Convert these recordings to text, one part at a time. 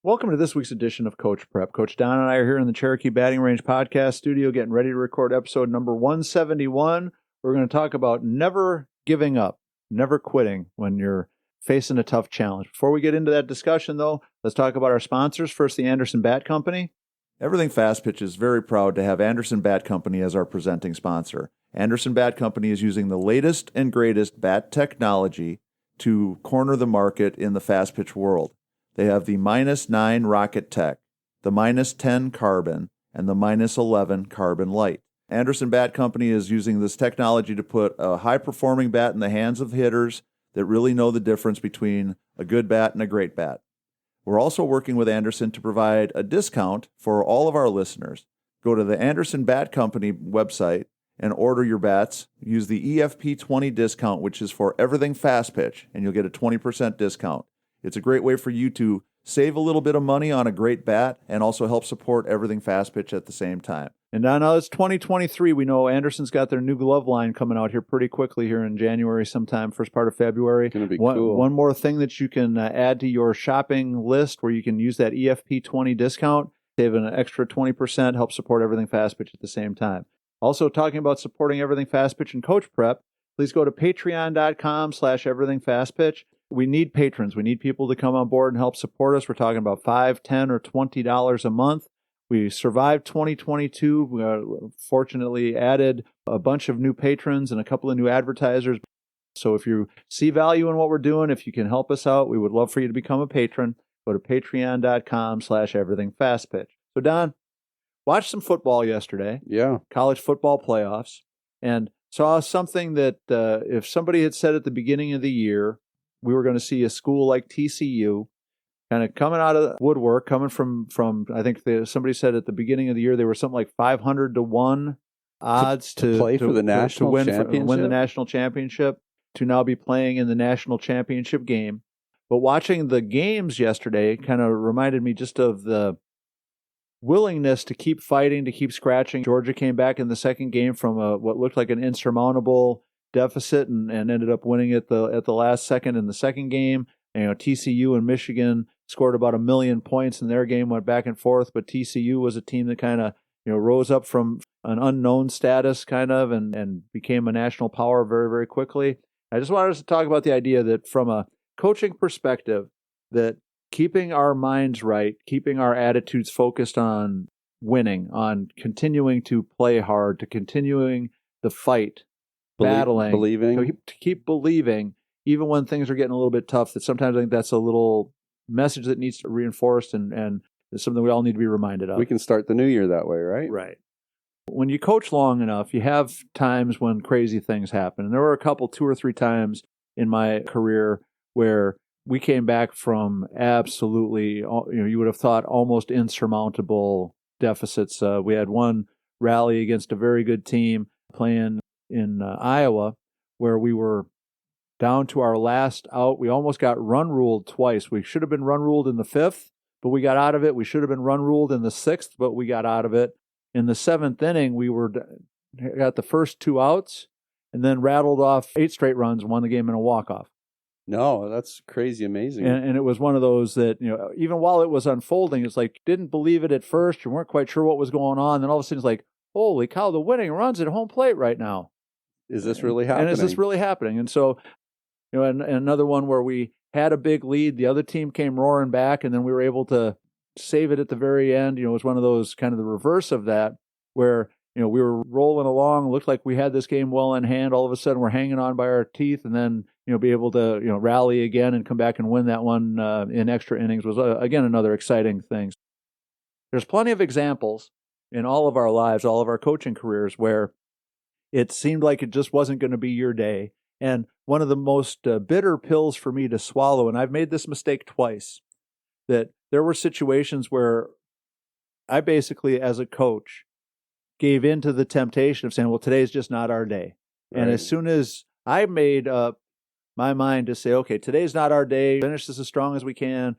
Welcome to this week's edition of Coach Prep. Coach Don and I are here in the Cherokee Batting Range podcast studio getting ready to record episode number 171. We're going to talk about never giving up, never quitting when you're facing a tough challenge. Before we get into that discussion, though, let's talk about our sponsors. First, the Anderson Bat Company. Everything Fast Pitch is very proud to have Anderson Bat Company as our presenting sponsor. Anderson Bat Company is using the latest and greatest bat technology to corner the market in the fast pitch world. They have the -9 Rocket Tech, the -10 Carbon, and the -11 Carbon Light. Anderson Bat Company is using this technology to put a high-performing bat in the hands of hitters that really know the difference between a good bat and a great bat. We're also working with Anderson to provide a discount for all of our listeners. Go to the Anderson Bat Company website and order your bats. Use the EFP20 discount, which is for everything fast pitch, and you'll get a 20% discount. It's a great way for you to save a little bit of money on a great bat and also help support everything fast pitch at the same time. And now it's 2023. We know Anderson's got their new glove line coming out here pretty quickly here in January sometime, first part of February. It's going to be cool. One more thing that you can add to your shopping list where you can use that EFP20 discount, save an extra 20%, help support everything fast pitch at the same time. Also talking about supporting everything fast pitch and Coach Prep, please go to patreon.com/everythingfastpitch. We need patrons. We need people to come on board and help support us. We're talking about $5, $10, or $20 a month. We survived 2022. We fortunately added a bunch of new patrons and a couple of new advertisers. So if you see value in what we're doing, if you can help us out, we would love for you to become a patron. Go to patreon.com/everythingfastpitch. So Don, watched some football yesterday. Yeah. College football playoffs. And saw something that if somebody had said at the beginning of the year, we were going to see a school like TCU kind of coming out of the woodwork, coming from I think somebody said at the beginning of the year they were something like 500-1 odds to play for the national championship. Win the national championship, to now be playing in the national championship game. But watching the games yesterday kind of reminded me just of the willingness to keep fighting, to keep scratching. Georgia came back in the second game from what looked like an insurmountable deficit and ended up winning at the last second in the second game. And, TCU and Michigan scored about 1 million points in their game, went back and forth, but TCU was a team that kind of rose up from an unknown status kind of and became a national power very, very quickly. I just wanted us to talk about the idea that from a coaching perspective, that keeping our minds right, keeping our attitudes focused on winning, on continuing to play hard, to continuing the fight, battling, believing, to keep believing, even when things are getting a little bit tough, that sometimes I think that's a little message that needs to be reinforced and it's something we all need to be reminded of. We can start the new year that way, right? Right. When you coach long enough, you have times when crazy things happen. And there were 2 or 3 times in my career where we came back from absolutely, you would have thought almost insurmountable deficits. We had one rally against a very good team playing in Iowa where we were down to our last out. We almost got run ruled twice. We should have been run ruled in the 5th, but we got out of it. We should have been run ruled in the 6th, but we got out of it. In the 7th inning, we got the first 2 outs and then rattled off 8 straight runs and won the game in a walk-off. No, that's crazy amazing. And it was one of those that, even while it was unfolding, it's like, didn't believe it at first. You weren't quite sure what was going on. Then all of a sudden it's like, holy cow, the winning run's at home plate right now. Is this really happening? And is this really happening? And so, and another one where we had a big lead, the other team came roaring back, and then we were able to save it at the very end. It was one of those kind of the reverse of that, where, we were rolling along, looked like we had this game well in hand. All of a sudden we're hanging on by our teeth, and then, be able to, rally again and come back and win that one in extra innings was, again, another exciting thing. There's plenty of examples in all of our lives, all of our coaching careers, where it seemed like it just wasn't going to be your day. And one of the most bitter pills for me to swallow, and I've made this mistake twice, that there were situations where I basically, as a coach, gave in to the temptation of saying, well, today's just not our day. Right. And as soon as I made up my mind to say, okay, today's not our day, finish this as strong as we can,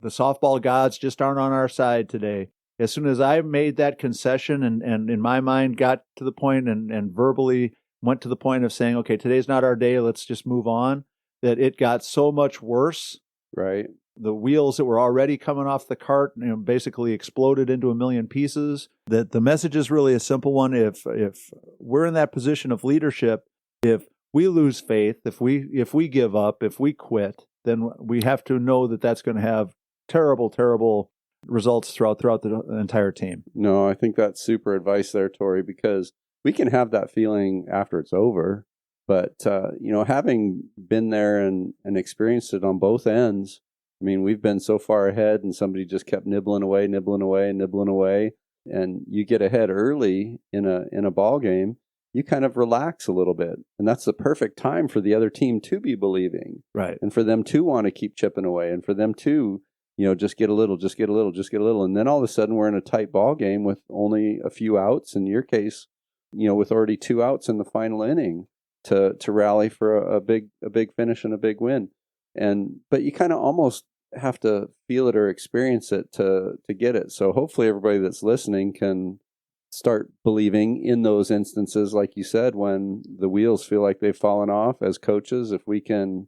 the softball gods just aren't on our side today. As soon as I made that concession and in my mind got to the point and verbally went to the point of saying, okay, today's not our day, let's just move on, that it got so much worse. Right. the wheels that were already coming off the cart, basically exploded into a million pieces. That the message is really a simple one. If we're in that position of leadership, if we lose faith, if we give up, if we quit, then we have to know that that's going to have terrible, terrible results throughout the entire team. No, I think that's super advice there, Tori, because we can have that feeling after it's over. But, having been there and experienced it on both ends, I mean, we've been so far ahead and somebody just kept nibbling away, and you get ahead early in a ball game, you kind of relax a little bit. And that's the perfect time for the other team to be believing. Right. And for them to want to keep chipping away, and for them to, just get a little. And then all of a sudden we're in a tight ball game with only a few outs. In your case, with already 2 outs in the final inning to rally for a big finish and a big win. But you kind of almost have to feel it or experience it to get it. So hopefully everybody that's listening can start believing in those instances, like you said, when the wheels feel like they've fallen off as coaches. If we can,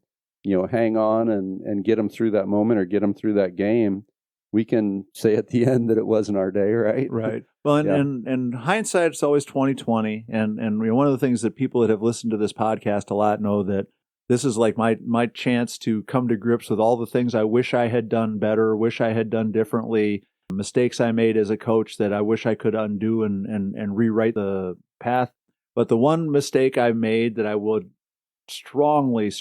hang on and get them through that moment or get them through that game, we can say at the end that it wasn't our day, right? Right. Well, and hindsight, it's always 20/20. And one of the things that people that have listened to this podcast a lot know that this is like my chance to come to grips with all the things I wish I had done better, wish I had done differently, mistakes I made as a coach that I wish I could undo and rewrite the path. But the one mistake I made that I would strongly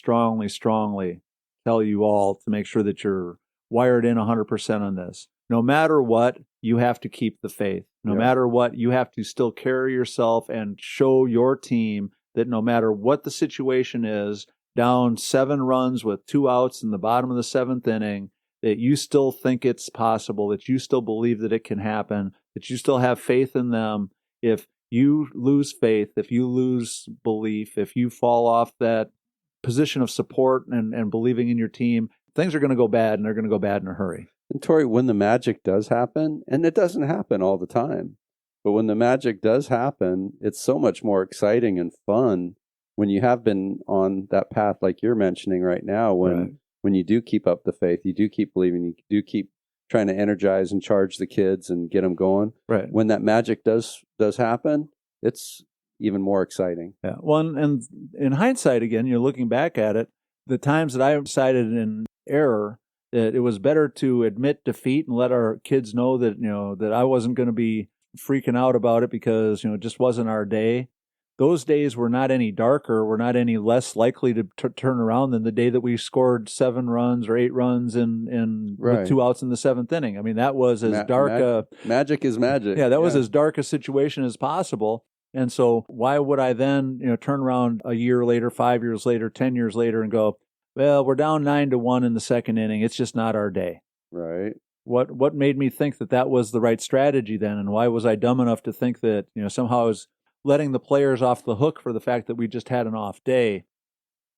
tell you all to make sure that you're wired in 100% on this. No matter what, you have to keep the faith. No matter what, you have to still carry yourself and show your team that no matter what the situation is, down 7 runs with 2 outs in the bottom of the 7th inning, that you still think it's possible, that you still believe that it can happen, that you still have faith in them. If you lose faith, if you lose belief, if you fall off that position of support and believing in your team, things are going to go bad, and they're going to go bad in a hurry. And Tori, when the magic does happen, and it doesn't happen all the time, but when the magic does happen, it's so much more exciting and fun when you have been on that path like you're mentioning right now, when you do keep up the faith, you do keep believing, you do keep trying to energize and charge the kids and get them going. Right. When that magic does happen, it's even more exciting. Yeah. Well, and in hindsight, again, you're looking back at it, the times that I decided in error, that it was better to admit defeat and let our kids know that, that I wasn't going to be freaking out about it because, it just wasn't our day. Those days were not any darker, were not any less likely to turn around than the day that we scored 7 runs or 8 runs with 2 outs in the 7th inning. I mean, that was as dark magic is magic. Yeah, that was as dark a situation as possible. And so why would I then, turn around a year later, 5 years later, 10 years later and go, well, we're down 9-1 in the 2nd inning. It's just not our day. Right. What made me think that was the right strategy then? And why was I dumb enough to think that, somehow I was letting the players off the hook for the fact that we just had an off day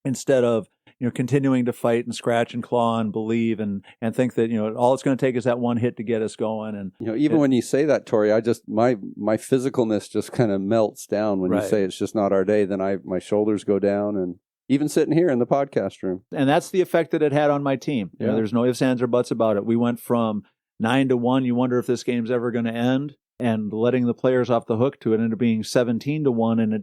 instead of, continuing to fight and scratch and claw and believe and think that, all it's going to take is that one hit to get us going. And, even when you say that, Tori, my physicalness just kind of melts down when you say it's just not our day. Then my shoulders go down, and even sitting here in the podcast room. And that's the effect that it had on my team. Yeah. There's no ifs, ands, or buts about it. We went from 9-1. You wonder if this game's ever going to end, and letting the players off the hook to it ended up being 17-1, and it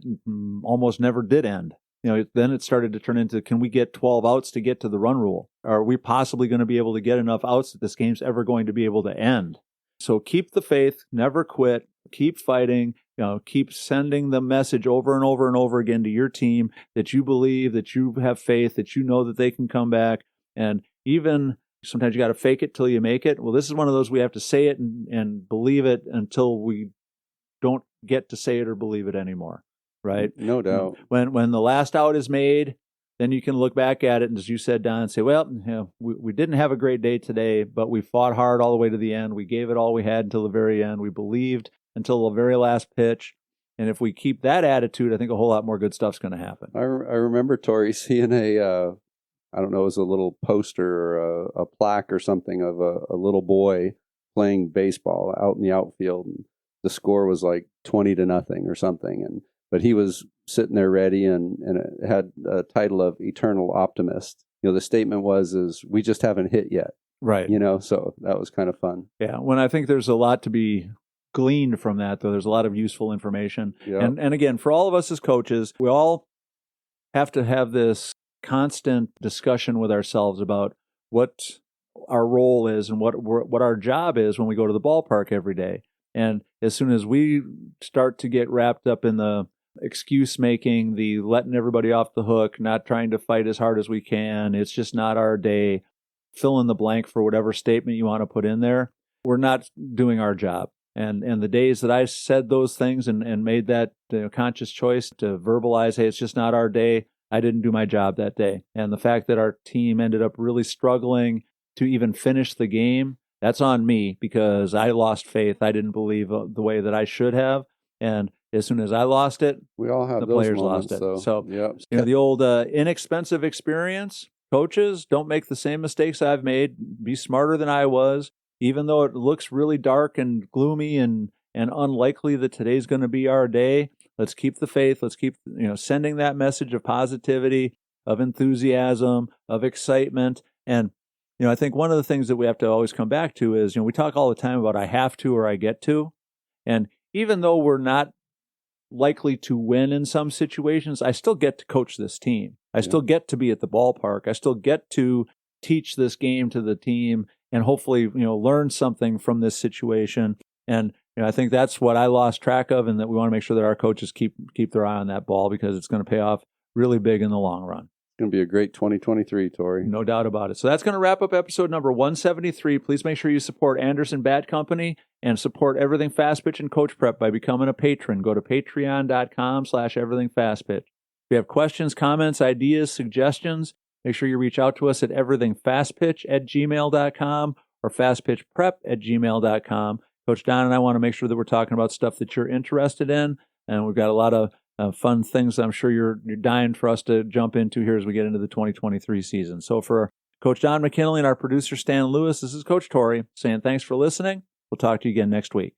almost never did end. Then it started to turn into, can we get 12 outs to get to the run rule? Are we possibly going to be able to get enough outs that this game's ever going to be able to end? So keep the faith, never quit, keep fighting, keep sending the message over and over and over again to your team that you believe, that you have faith, that you know that they can come back. And even sometimes you got to fake it till you make it. Well, this is one of those we have to say it and believe it until we don't get to say it or believe it anymore, right? No doubt. When the last out is made, then you can look back at it, and as you said, Don, and say, well, we didn't have a great day today, but we fought hard all the way to the end. We gave it all we had until the very end. We believed until the very last pitch. And if we keep that attitude, I think a whole lot more good stuff's going to happen. I remember, Tori, seeing I don't know, it was a little poster or a plaque or something of a little boy playing baseball out in the outfield. And the score was like 20-0 or something. But he was sitting there ready, and it had a title of Eternal Optimist. The statement was, we just haven't hit yet. Right. So that was kind of fun. Yeah. When I think there's a lot to be gleaned from that, though, there's a lot of useful information. Yep. And again, for all of us as coaches, we all have to have this constant discussion with ourselves about what our role is and what our job is when we go to the ballpark every day. And as soon as we start to get wrapped up in the excuse making, the letting everybody off the hook, not trying to fight as hard as we can, it's just not our day, fill in the blank for whatever statement you want to put in there, we're not doing our job. And the days that I said those things and made that conscious choice to verbalize, hey, it's just not our day, I didn't do my job that day. And the fact that our team ended up really struggling to even finish the game, that's on me because I lost faith. I didn't believe the way that I should have. And as soon as I lost it, we all have the those players moments, lost it. though. So, yep. The old inexpensive experience, coaches, don't make the same mistakes I've made. Be smarter than I was. Even though it looks really dark and gloomy and unlikely that today's going to be our day, let's keep the faith. Let's keep sending that message of positivity, of enthusiasm, of excitement. And I think one of the things that we have to always come back to is we talk all the time about I have to or I get to. And even though we're not likely to win in some situations, I still get to coach this team. I still get to be at the ballpark. I still get to teach this game to the team and hopefully, learn something from this situation. And, I think that's what I lost track of, and that we want to make sure that our coaches keep their eye on that ball because it's going to pay off really big in the long run. It's going to be a great 2023, Tori. No doubt about it. So that's going to wrap up episode number 173. Please make sure you support Anderson Bat Company and support Everything Fast Pitch and Coach Prep by becoming a patron. Go to patreon.com/everythingfastpitch. If you have questions, comments, ideas, suggestions, make sure you reach out to us at everythingfastpitch@gmail.com or fastpitchprep@gmail.com. Coach Don and I want to make sure that we're talking about stuff that you're interested in, and we've got a lot of fun things I'm sure you're dying for us to jump into here as we get into the 2023 season. So for Coach Don McKinley and our producer Stan Lewis, this is Coach Tori saying thanks for listening. We'll talk to you again next week.